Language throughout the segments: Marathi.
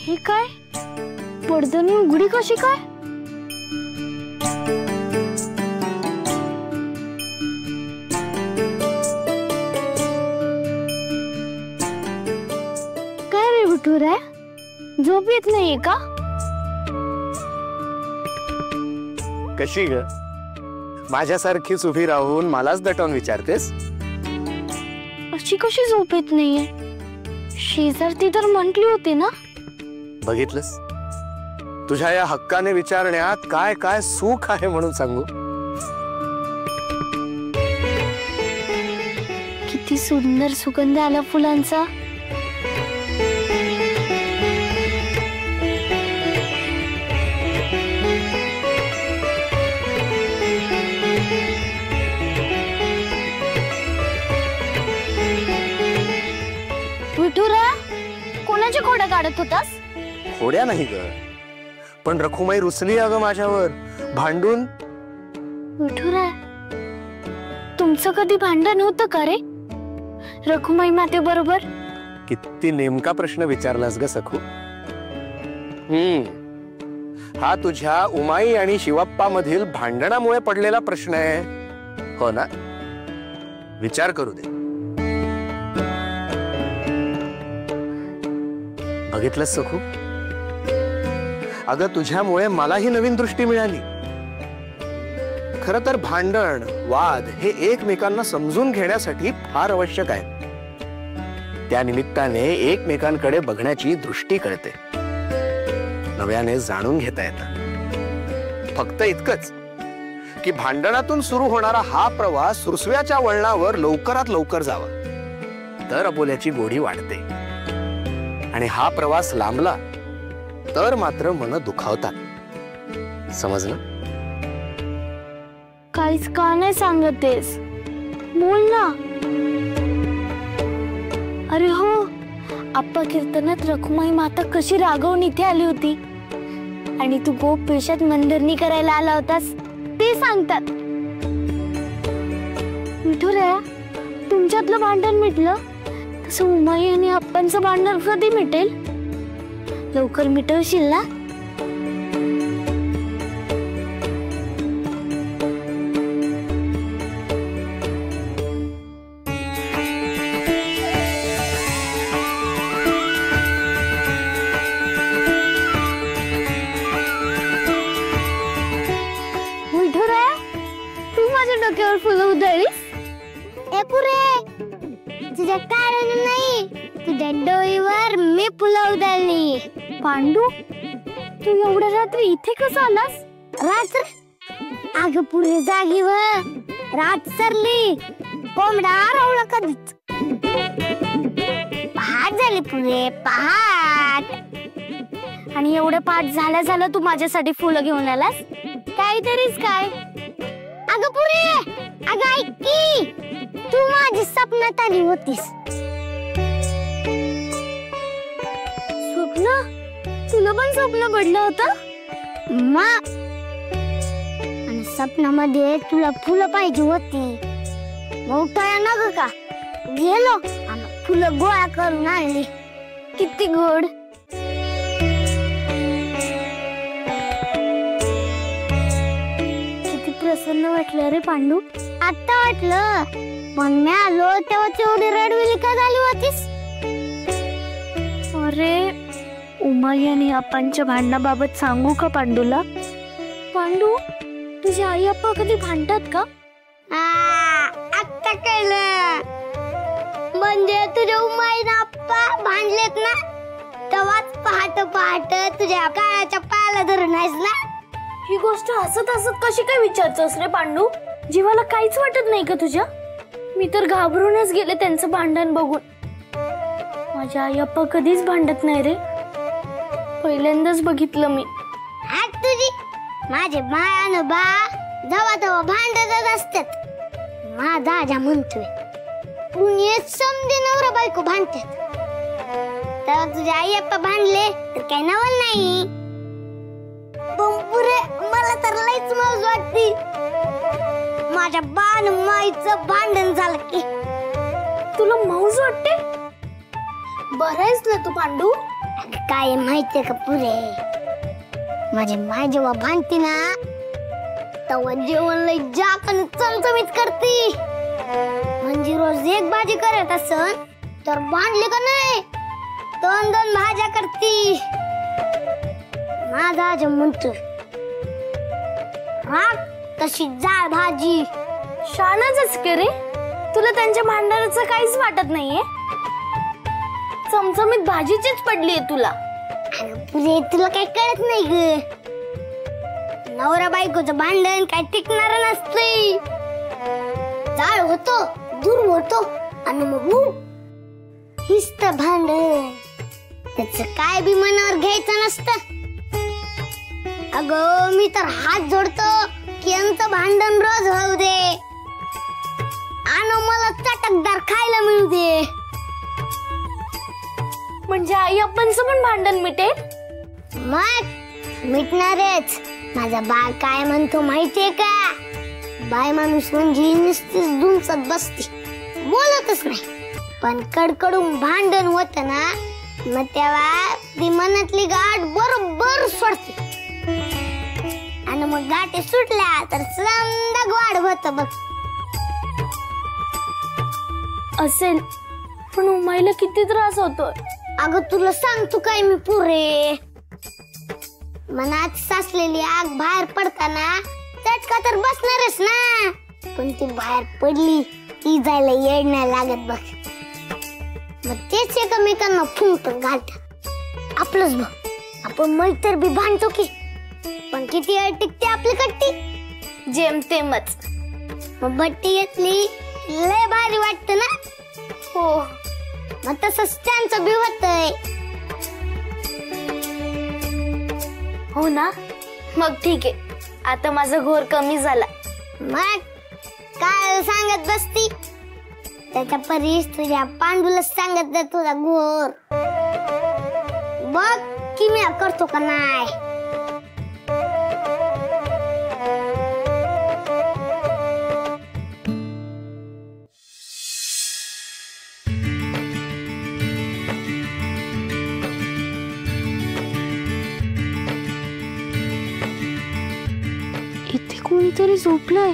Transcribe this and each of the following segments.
हे काय पडद्याने उघडी कशी काय? काय रे विठुरा, झोप येत नाहीये का? कशी ग? माझ्यासारखीच उभी राहून मलाच दटवून विचारतेस? अशी कशी झोप येत नाहीये? शेजारती तर म्हटली होती ना. बघितलंस, तुझ्या या हक्काने विचारण्यात काय काय सुख आहे म्हणून सांगू. किती सुंदर सुगंध आला फुलांचा. विठुरा, कोणाच्या खोड्या काढत होतास? खोड्या नाही ग, पण रखुमाई रुसली अगं माझ्यावर भांडून. विठुरा, तुमचं कधी भांडण होतं का रे रखुमाई माते बरोबर? किती नेमका प्रश्न विचारलास ग सखू. हा तुझ्या उमाई आणि शिवप्पा मधील भांडणामुळे पडलेला प्रश्न आहे, हो ना? विचार करू दे. बघितलंस सखू, अगं तुझ्यामुळे मलाही नवीन दृष्टी मिळाली. खरं तर भांडण वाद हे एकमेकांना समजून घेण्यासाठी फार आवश्यक आहे. त्या निमित्ताने एकमेकांकडे बघण्याची दृष्टी कळते, नव्याने जाणून घेता येतं. फक्त इतकंच की भांडणातून सुरू होणारा हा प्रवास रुसव्याच्या वळणावर लवकरात लवकर जावा, तर अबोल्याची गोडी वाढते. आणि हा प्रवास लांबला तर मात्र मन दुखावतात. समजलं? काहीच का नाही सांगतेस? बोल ना. अरे हो, आप्पा कीर्तनात रखुमाई माता कशी रागवून इथे आली होती आणि तू गोप पेशात मनधरणी करायला आला होतास ते सांगतात. विठुरा, तुमच्यातलं भांडण मिटलं तसं उमाई आणि आप्पांचं भांडण कधी मिटेल? लवकर मिटवशील ना? विठुरा, तू माझ्या डोक्यावर फुलं उधळलीस? ए पुरे, तुझ्या कारण नाही, तुझ्या डोईवर मी फुलं उधळली. पांडू, तू एवढ्या रात्री इथे कसा आलास? रात्र? अगं पुरे जागीवर रात सरली, कोंबडा रावला कधीच. पहाट झाली पुरे, पहाट. आणि एवढं पहाट झालं तू माझ्यासाठी फुलं घेऊन आलास? काहीतरीच काय. अगं पुरे, अगं ऐक की, तू माझी स्वप्नात आली होतीस. स्वप्न? तुला पण स्वप्न पडलं होतं? आणि स्वप्नामध्ये तुला फुलं पाहिजे होती. मोठा नग का गेलो आणि फुलं गोळा करून आणली. किती गोड. किती प्रसन्न वाटलं रे पांडू. आता वाटलं, पण मी आलो तेव्हा तेवढी रडविली का झाली होतीस? अरे, उमाई आणि आप्पांच्या भांडणाबाबत सांगू का पांडूला? पांडू, तुझे आई आप्पा कधी भांडतात का? आता कळलं. म्हणजे तुझे उमाई आणि आप्पा भांडलेत ना, तेव्हाच पहाट तुझ्या काळाच्या पायाला धरून आहेस ना? ही गोष्ट हसत हसत कशी काय विचारतोस रे पांडू? जीवाला काहीच वाटत नाही का तुझ्या? मी तर घाबरूनच गेले त्यांचं भांडण बघून. माझ्या आई आप्पा कधीच भांडत नाही रे, पहिल्यांदाच बघितलं मी. आज तुझी माझे बाळ बा जेव्हा तेव्हा भांडतच असतात. माझा आजा म्हणतोय पुणे समजे नवरा बायको भांडतात, तेव्हा तुझे आई आप्पा भांडले तर काही नवल नाही. पुरे मला तर लईच मौज वाटती. माझ्या बाण माईचं भांडण झालं की. तुला मौज वाटते? बरं आहेस ना तू पांडू? काय माहितीये का पुरे, माझी माय जेव्हा भांडती ना तेव्हा जेवण लई जाक आणि चमचमीत करती. म्हणजे रोज एक भाजी करत असन तर भांडली का नाही 2-2 भाज्या करती. माझा आज म्हणतो राग तशी जाळ भाजी. शानाच के रे, तुला त्यांच्या भांडणाचं काहीच वाटत नाहीये. चमचमीत भाजीचीच पडलीये तुला. पुरे तुला काही कळत नाही ग, नवरा बायकोचं भांडण काय टिकणार नसतंय. जाळ होतो, दूर होतो आणि मग नुसतं भांडण. त्याच काय बी मनावर घ्यायचं नसतं. अगं मी तर हात जोडतो की यांचं भांडण रोज होऊ दे आणि मला चटकदार खायला मिळू दे. म्हणजे आई आपणचं पण भांडण मिटेल? मग मिटणारच. माझा बाळ काय म्हणतो माहितीये का, बाय माणूस म्हणजे नुसतीच दुमसत बसते, बोलतच नाही. पण कडकडून भांडण होत ना मग तेव्हा ती मनातली गाठ बरोबर सोडते आणि मग गाठी सुटल्या तर समजा वाढ होत बघ. असेल, पण उमाईला किती त्रास होतोय. अगं तुला सांगतो काय मी पुरे, मनात साचलेली आग बाहेर पडताना चटका तर बसणारच ना, पण ती बाहेर पडली ती जायला येड नाही लागत बघ. मग तेच एकमेकांना फुंकून घालतात. आपलंच बघ, आपण मैत्र बी भांडतो की, पण किती वेळ टिकते आपली कट्टी? जेमतेमच. मग बट्टी घेतली लय भारी वाटत ना. हो, मग तसंच त्यांचं बी होतंय. हो ना, मग ठीक आहे, आता माझा घोर कमी झाला. मग काय सांगत बसती, त्याच्या परीस तुझ्या पांडूला सांगत तुझा घोर. बघ की मी करतो का नाही. इथे कोणीतरी झोपलंय.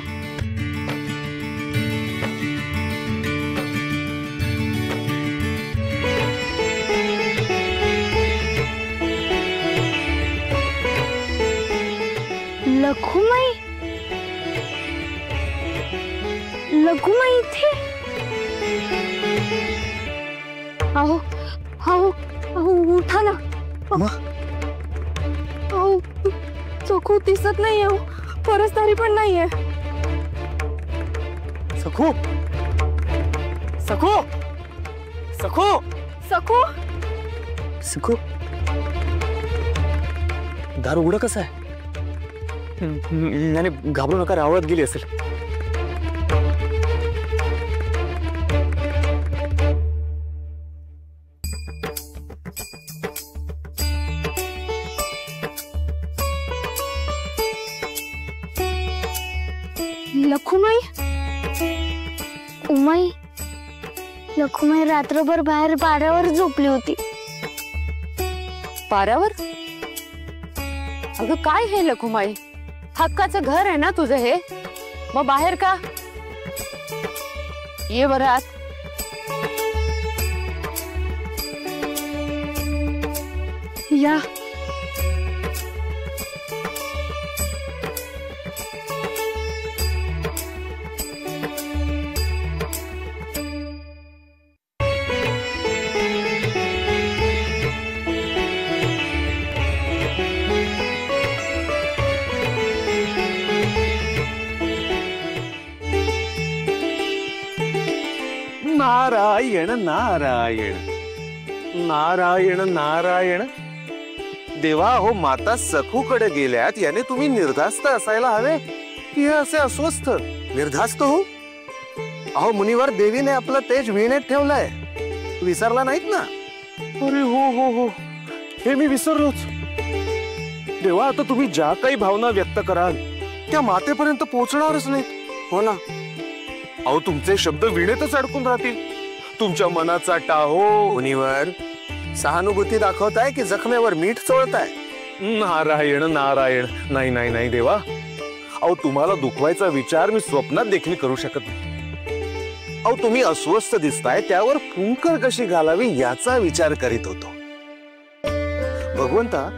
लखुमाई, लखुमाई इथे. अहो अहो अहो उठा ना. अहो चोखू दिसत नाहीये, परस्तारी पण नाहीये. सखू, सखू, सखू, सखू, सखू, दार उघडं कसं आहे? याने घाबरू नका, रावळत गेली असेल. लखुमाई, उमाई, लखुमाई रात्रभर बाहेर पाऱ्यावर झोपली होती. पाऱ्यावर? अगं काय हे लखुमाई, हक्काचं घर आहे ना तुझं हे, मग बाहेर का? ये बरं आत. या. नारायण नारायण नारायण नारायण. देवा हो, माता सखूकडे गेल्यात याने तुम्ही निर्धास्त असायला हवे की हे असे अस्वस्थ? निर्धास्त हो? अहो मुनिवर, देवीने आपलं तेज वीणेत ठेवलंय, विसरला नाहीत ना? अरे हो हो हो, हे मी विसरलोच. देवा, आता तुम्ही ज्या काही भावना व्यक्त कराल त्या मातेपर्यंत पोहोचणारच नाहीत, हो ना? अहो तुमचे शब्द वीणेतच अडकून राहतील. तुमच्या मनाचा टाहो. मुनिवर, सहानुभूती दाखवताय की जखमेवर मीठ चोळताय? नारायण नारायण, नाही नाही नाही देवा, अहो तुम्हाला दुखवायचा विचार मी स्वप्नात देखील करू शकत नाही. अहो तुम्ही अस्वस्थ दिसताय, त्यावर फुंकर कशी घालावी याचा विचार करीत होतो. भगवंता,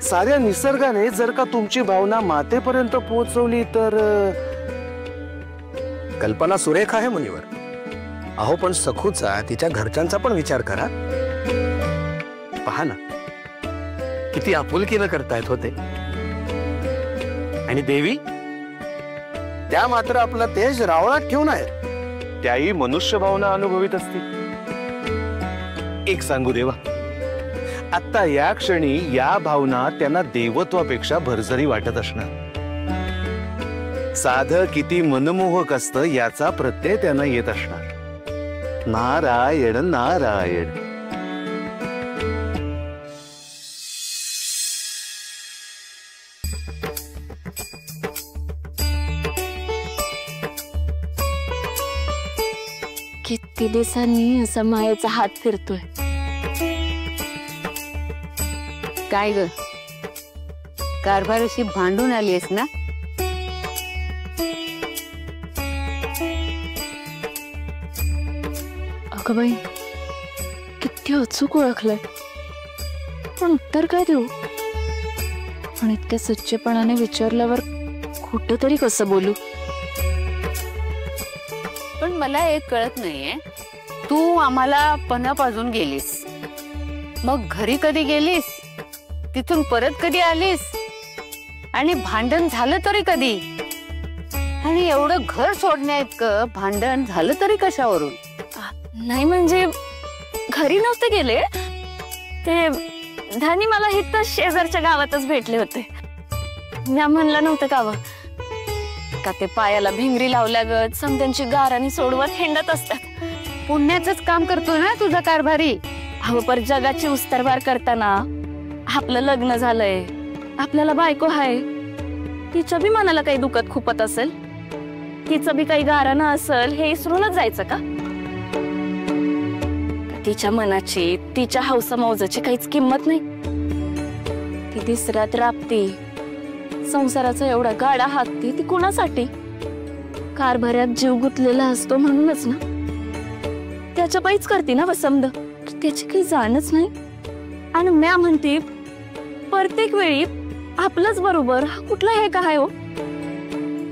साऱ्या निसर्गाने जर का तुमची भावना मातेपर्यंत पोहोचवली तर कल्पना सुरेख आहे मुनिवर. अहो पण सखूचा, तिच्या घरच्यांचा पण विचार करा. पहा ना, किती आपुलकीनं करतायत होते. आणि देवी, त्या मात्र आपला तेज रावळात ठेवून आहेत. त्याही मनुष्य भावना अनुभवित असतील. एक सांगू देवा, आता या क्षणी या भावना त्यांना देवत्वापेक्षा भरजरी वाटत असणार. साधं किती मनमोहक असतं याचा प्रत्यय त्यांना येत असणार. नारायण नारायण. किती दिवसांनी असा मायेचा हात फिरतोय. काय ग, कारभाराशी भांडून आलीयस ना? अगं बाई, किती अचूक ओळखलंय, पण उत्तर काय देऊ? आणि इतक्या सच्चेपणाने विचारल्यावर खोटं तरी कसं बोलू? पण मला एक कळत नाहीये, तू आम्हाला पणा पाजून गेलीस, मग घरी कधी गेलीस, तिथून परत कधी आलीस, आणि भांडण झालं तरी कधी? आणि एवढं घर सोडण्याइतकं भांडण झालं तरी कशावरून? नाही म्हणजे घरी नव्हते गेले, ते धानी मला इथं शेजारच्या गावातच भेटले होते. मी म्हणलं नव्हतं का ते पायाला भिंगरी लावल्यागत समध्यांची गारानी सोडवत हिंडत असतात. पुण्याचंच काम करतो ना तुझा कारभारी. अहो पर जगाची उस्तरवार करताना आपलं लग्न झालंय, आपल्याला बायको आहे, तिच्या बी मनाला काही दुखत खुपत असेल, तिचं बी काही गारानं असेल, हे इसरूनच जायचं का? तिच्या मनाची, तिच्या हौसा मौजाची काहीच किंमत नाही. ती दिसरात राबती, संसाराचा एवढा गाडा हाकती, ती कुणासाठी? कारभाऱ्यात जीव गुंतलेला असतो म्हणूनच ना. त्याच्या पायीच करते ना वसमद, त्याची काही जाणच नाही. आणि म्या म्हणते प्रत्येक वेळी आपलंच बरोबर, हा कुठला हे काय हो?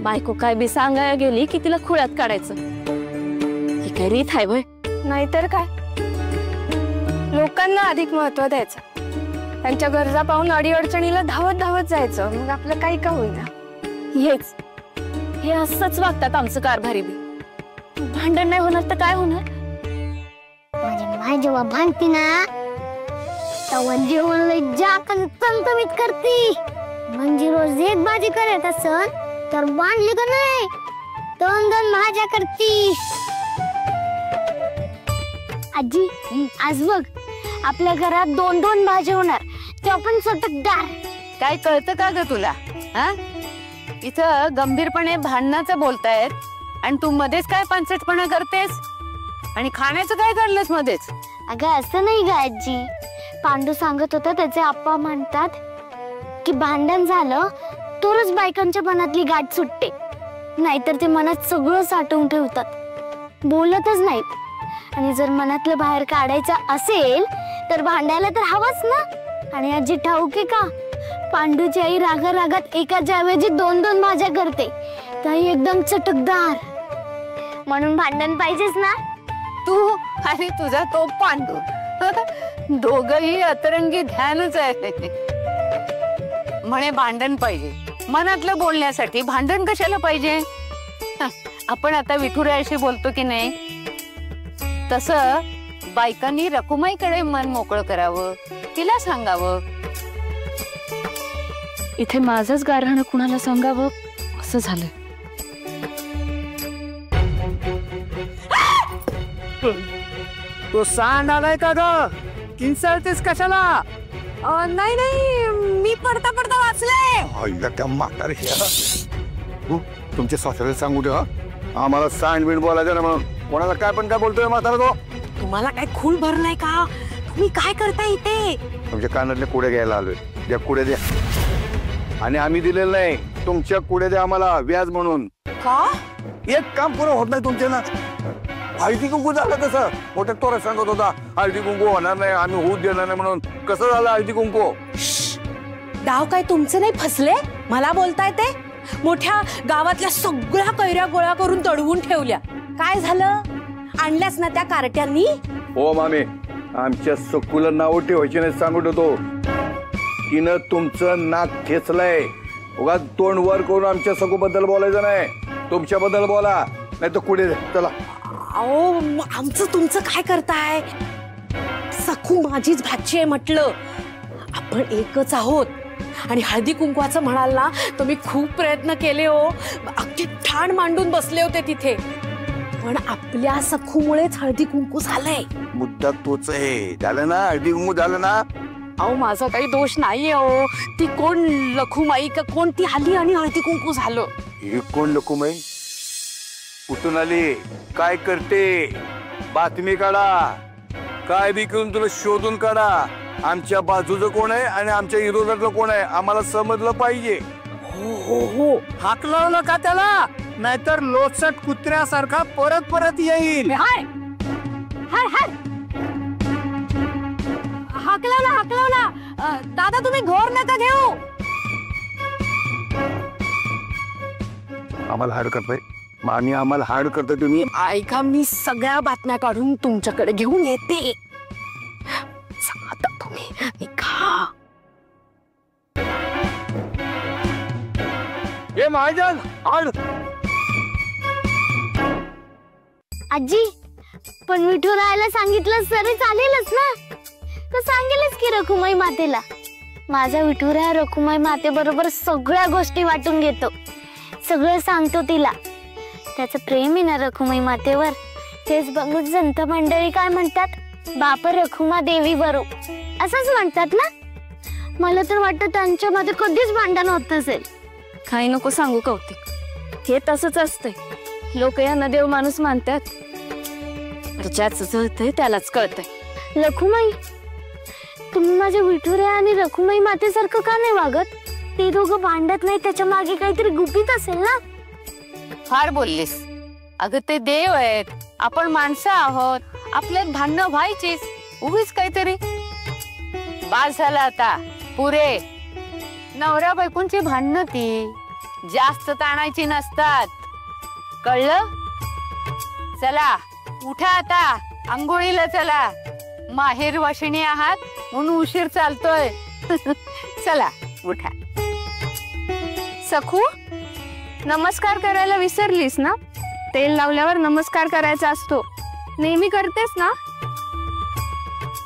बायको काय बी सांगायला गेली की तिला खुळ्यात काढायचं, ही काय रीत आहे होय? नाहीतर काय, लोकांना अधिक महत्व द्यायचं, त्यांच्या गरजा पाहून अडीअडचणीला धावत धावत जायचं, मग आपलं काही का होईना. हे असंच वागतात आमचं कारभारी बी. भांडण नाही होणार तर काय होणार? माझी माय जेव्हा भांडती ना, तेव्हा जेवण लय जाकन तंतमीत करती. म्हणजे रोज एक भाजी करत असन तर बांधली का नाही 2-2 भाज्या करती. आजी, आज बघ आपल्या घरात 2-2 भाज्या होणार, ते आपण चटकदार. काय कळतं का ग तुला? हा, इथं गंभीरपणे भांडणाचं बोलतायत आणि तू मध्येच काय पंचटपणा करतेस? आणि खाण्याचं काय काढलंस मध्येच? अगं असं नाही ग आजी, पांडू सांगत होता त्याचे आप्पा म्हणतात की भांडण झालं तरच बायकांच्या मनातली गाठ सुटते, नाहीतर ते मनात सगळं साठवून ठेवतात, बोलतच नाहीत. आणि जर मनातलं बाहेर काढायचं असेल तर भांडायला तर हवंच ना. आणि आजी ठाऊक आहे का, पांडूची आई रागा रागात एकाच्या ऐवजी 2-2 भाज्या करते, काही एकदम चटकदार. म्हणून भांडण पाहिजेच ना. तू आणि तुझा तो पांडू, दोघही अतरंगी ध्यानच आहे. म्हणे भांडण पाहिजे, मनातलं बोलण्यासाठी भांडण कशाला पाहिजे? आपण आता विठुरायाशी बोलतो की नाही, तसं बायकांनी रकुमाईकडे मन मोकळं करावं, तिला सांगावं. इथे माझंच गारहाणं कुणाला सांगावं असं झालंय. तो सांड आलाय का ग? किंचाळतेस कशाला? नाही नाही, मी पडता पडता वाचले. त्या म्हातारे तुमच्या सासऱ्याला सांगू द्या, आम्हाला सांड बिंड बोलायचं ना. म्हणून कोणाला काय पण काय बोलतोय म्हातारा तो? तुम्हाला काय खूळ भरलाय का? तुम्ही काय करताय इथे? तुमच्या कानातल्या कुड्या घ्यायला आलोय. द्या कुड्या द्या. आणि आम्ही दिलेलं नाही, तुमच्या कुड्या द्या आम्हाला व्याज म्हणून. का? एक काम पुरं होत नाही तुमच्या ना. हळदी कुंकू झालं कसं? मोठ्या तोरा सांगत होता हळदी कुंकू होणार नाही, आम्ही होऊ देणार नाही म्हणून. कसं झालं हळदी कुंकू? डाव काय तुमचे नाही फसले? मला बोलताय ते? मोठ्या गावातल्या सगळ्या कैऱ्या गोळा करून तडवून ठेवल्या. काय झालं? आणल्यास ना त्या कार्ट्यांनी? हो मामी, आमच्या सकुला नाव ठेवायची नाही सांगत होतो. तिनं तुमचं नाक ठेचलंय. उगाच तोंड वर करून आमच्या सकू बद्दल बोलायचं नाही, तुमच्या बद्दल बोला, नाही तर कुठे चला. अहो आमचं तुमचं काय करताय? सखू माझीच भाची आहे म्हटलं. आपण एकच आहोत. आणि हळदी कुंकवाचं म्हणाल ना तर मी खूप प्रयत्न केले हो. अगदी ठाण मांडून बसले होते तिथे. पण आपल्या सखूमुळेच हळदी कुंकू झालंय. मुद्दा तोच आहे. झालं ना हळदी कुंकू झालं ना. अहो माझा काही दोष नाहीये हो. ती कोण लखुमाई का कोण ती आली आणि हळदी कुंकू झालं. ही कोण लखुमाई? कुठून आली? काय करते? बातमी काढा. काय बी करून तुला शोधून काढा. आमच्या बाजूचं कोण आहे आणि आमच्या विरोधातलं कोण आहे आम्हाला समजलं पाहिजे. हो हो हो. हाक लावू नका त्याला, नाहीतर लोचट कुत्र्यासारखा परत परत येईल. हाय हाय हाय. हाकलवला. दादा तुम्ही घोर नका घेऊ. आम्हाला हाड करताय. मामी आम्हाला हाड करताय तुम्ही. ऐका मी सगळ्या बातम्या काढून तुमच्याकडे घेऊन येते. आता तुम्ही निघा. हे महाजन हाड. आजी पण विठुरायाला सांगितलं तरी चालेलच ना? तो सांगेलच की रखुमाई मातेला. माझा विठुराया रखुमाई माते बरोबर सगळ्या गोष्टी वाटून घेतो, सगळं सांगतो तिला. त्याचं प्रेम आहे ना रखुमाई मातेवर. तेच बघून जनता मंडळी काय म्हणतात, बाप रखुमा देवी बरो असंच म्हणतात ना. मला तर वाटतं त्यांच्यामध्ये कधीच भांडण होत असेल. काही नको सांगू कौतिक, हे तसंच असतंय. लोक यांना देव माणूस मानतात, ज्याचं जळतंय त्यालाच कळतंय. रखुमाई तुम्ही माझ्या विठुराया आणि रखुमाई मातेसारखं का नाही वागत? ते दोघं भांडत नाही त्याच्या मागे काहीतरी गुपित असेल ना. फार बोललीस. अगं ते देव आहेत, आपण माणसं आहोत, आपल्यात भांडणं व्हायचीच. उगीच काहीतरी. बास झालं आता, पुरे. नवऱ्या बायकोंची भांडणं ती जास्त ताणायची नसतात, कळलं? चला उठा आता, आंघोळीला चला. माहेर वाशिणी आहात म्हणून उशीर चालतोय. चला उठा. सखू, नमस्कार करायला विसरलीस ना? तेल लावल्यावर नमस्कार करायचा असतो, नेहमी करतेस ना?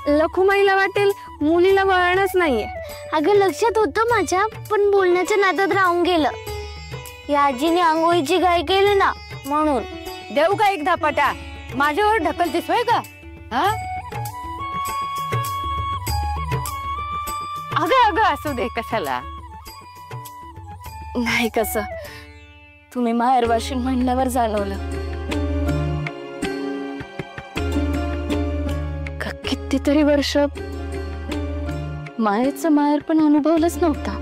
लखुमाईला वाटेल मुलीला वळणच नाहीये. अगं लक्षात होतं माझ्या, पण बोलण्याच्या नादात राहून गेलं. या आजीने आंघोळीची घाई केली ना म्हणून. देऊ का एक धापाटा? माझ्यावर ढकलतेस होय का? हा अगं अगं असू दे, कशाला? नाही कसं, तुम्ही माहेरवाशीन म्हणल्यावर जाणवलं. कितीतरी वर्ष मायेचं माहेर पण अनुभवलंच नव्हता.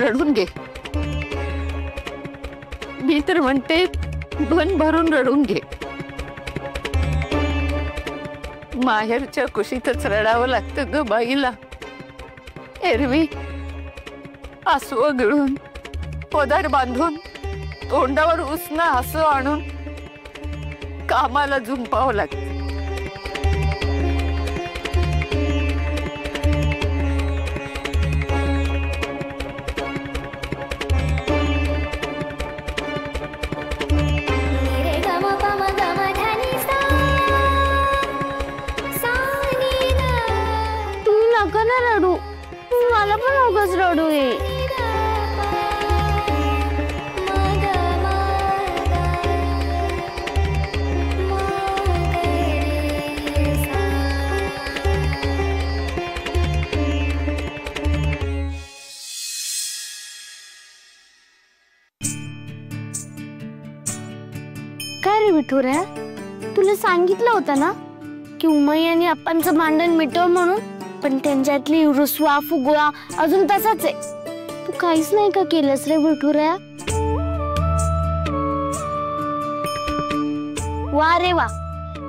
रडून घे. मी तर म्हणते मन भरून रडून घे. माहेरच्या कुशीतच रडावं लागतं ग बाईला. एरवी आसू गिळून, पदर बांधून, तोंडावर उसना हसू आणून कामाला झुंपावं लागतं. नका ना रडू, मला पण उगाच रडू येईल. विठुऱ्या, तुला सांगितलं होतं ना की उमाई आणि आप्पांचं भांडण मिटव म्हणून, पण त्यांच्यातली रुसवा फुगवा अजून तसाच आहे. तू काहीच नाही का केलंस रे विठुऱ्या? वा रे वा,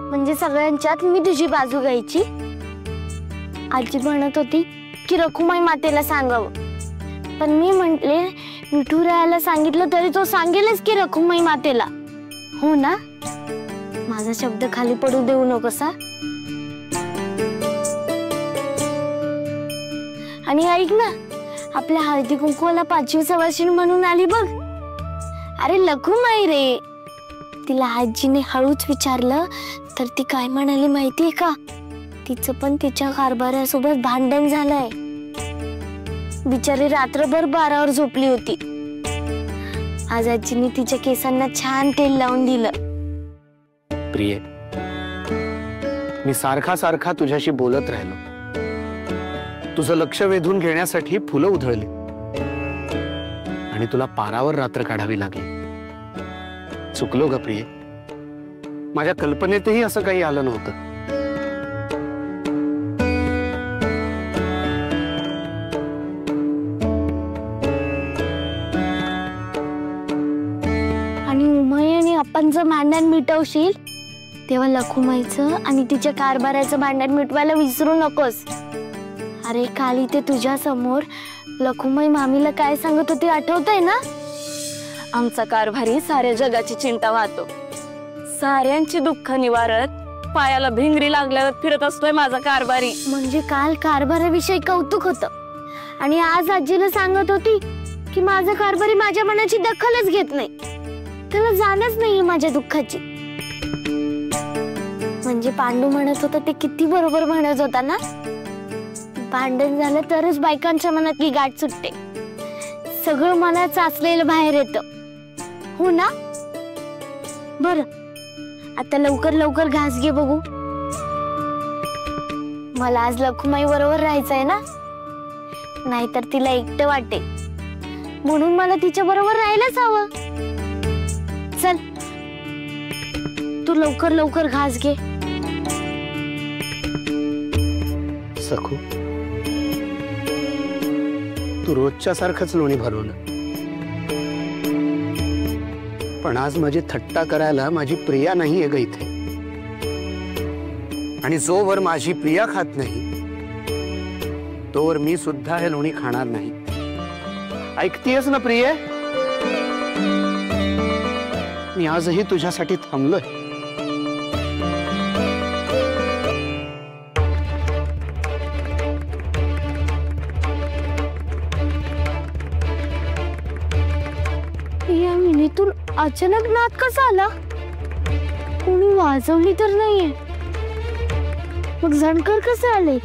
म्हणजे सगळ्यांच्यात मी तुझी बाजू घ्यायची. आजी म्हणत होती की रखुमाई मातेला सांगावं, पण मी म्हंटले विठुरायाला सांगितलं तरी तो सांगेलच की रखुमाई मातेला. हो ना? माझा शब्द खाली पडू देऊ नकोस. आणि ऐक ना, आपल्या हळदी कुंकवाला 5वी सवाशीण म्हणून आली बघ. अरे लखुमाई रे. तिला आजीने हळूच विचारलं तर ती काय म्हणाली माहितीये का? तिचं पण तिच्या कारभाऱ्यासोबत भांडण झालंय. बिचारी रात्रभर 12वर झोपली होती. आज आजीने तिच्या केसांना छान तेल लावून दिलं. प्रिये, मी सारखा सारखा तुझ्याशी बोलत राहिलो, तुझं लक्ष वेधून घेण्यासाठी फुलं उधळली आणि तुला पारावर रात्र काढावी लागली. चुकलो ग प्रिये, माझ्या कल्पनेतही असं काही आलं नव्हतं. आणि उमाई आणि आप्पांचं भांडण मिटवशील तेव्हा लखुमाईचं आणि तिच्या कारभाराचं भांडण मिटवायला विसरू नकोस. अरे काल इथे तुझ्या समोर लखुमाई मामीला काय सांगत होती आठवतंय ना? आमचा कारभारी साऱ्या जगाची चिंता वाहतो, साऱ्यांची दुःख निवारत, पायाला भिंगरी लागल्यावर फिरत असतोय माझा कारभारी. म्हणजे काल कारभाराविषयी कौतुक होतं आणि आज आजीला सांगत होती की माझा कारभारी माझ्या मनाची दखलच घेत नाही, त्याला जाणच नाहीये माझ्या दुःखाची. म्हणजे पांडू म्हणत होता ते किती बरोबर म्हणत होता ना? भांडण झालं तरच बायकांच्या मनातली गाठ सुटते, सगळं मला चाचलेलं बाहेर येतं. हो ना? बर, आता लवकर लवकर घास घे बघू. मला आज लखुमाई बरोबर राहायचंय ना, नाहीतर तिला एकटं वाटेल, म्हणून मला तिच्या बरोबर राहायलाच हवं. चल तू लवकर लवकर घास घे. सखू, तू रोजच्या सारखंच लोणी भरवलं, पण आज माझी थट्टा करायला माझी प्रिया नाहीये ग इथे. आणि जोवर माझी प्रिया खात नाही तोवर मी सुद्धा हे लोणी खाणार नाही. ऐकतेयस ना प्रिये? मी आजही तुझ्यासाठी थांबलोय. या मिनीतून अचानक नाद कसा आला? कोणी वाजवली तर नाहीये, मग झणकर कसे आले?